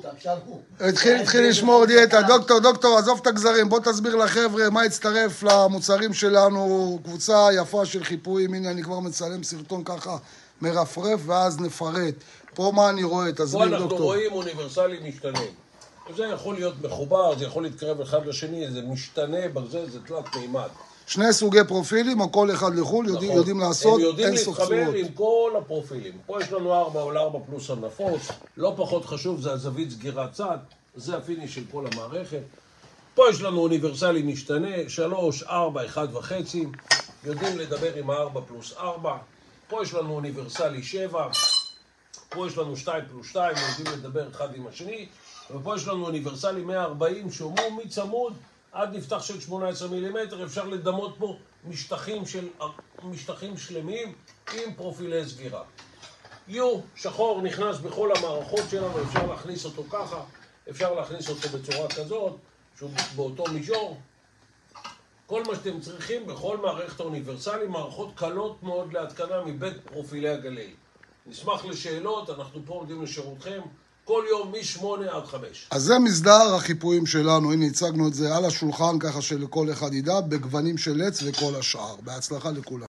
עכשיו הוא. התחיל לשמור דיאטה. דוקטור, עזוב את הגזרים, בוא תסביר לחבר'ה מה הצטרף למוצרים שלנו, קבוצה יפה של חיפויים. הנה, אני כבר מצלם סרטון ככה מרפרף, ואז נפרט. פה מה אני רואה? תסביר, דוקטור. פה אנחנו רואים אוניברסלי משתנה. זה יכול להיות מחובר, זה יכול להתקרב אחד לשני, זה משתנה, בזה זה תלת מימד. שני סוגי פרופילים, או כל אחד לחול, יודעים לעשות, אין סוף צורות. הם יודעים להתחבר עם כל הפרופילים. פה יש לנו 4 או 4 פלוס הנפוץ, לא פחות חשוב, זה הזווית סגירת צד, זה הפיניש של כל המערכת. פה יש לנו אוניברסלי משתנה, 3, 4, 1.5, יודעים לדבר עם 4 פלוס 4. פה יש לנו אוניברסלי 7, פה יש לנו 2 פלוס 2, יודעים לדבר אחד עם השני, ופה יש לנו אוניברסלי 140, שהוא מצמוד, עד נפתח של 18 מילימטר, אפשר לדמות פה משטחים שלמים עם פרופילי סגירה. שחור נכנס בכל המערכות שלנו, אפשר להכניס אותו ככה, אפשר להכניס אותו בצורה כזאת, שהוא באותו מישור. כל מה שאתם צריכים בכל מערכת האוניברסלי, מערכות קלות מאוד להתקנה מבית פרופילי הגליל. נשמח לשאלות, אנחנו פה עומדים לשירותכם. כל יום מ-8 עד 5. אז זה מסדר החיפויים שלנו, הנה הצגנו את זה על השולחן ככה שלכל אחד ידע, בגוונים של עץ וכל השאר. בהצלחה לכולם.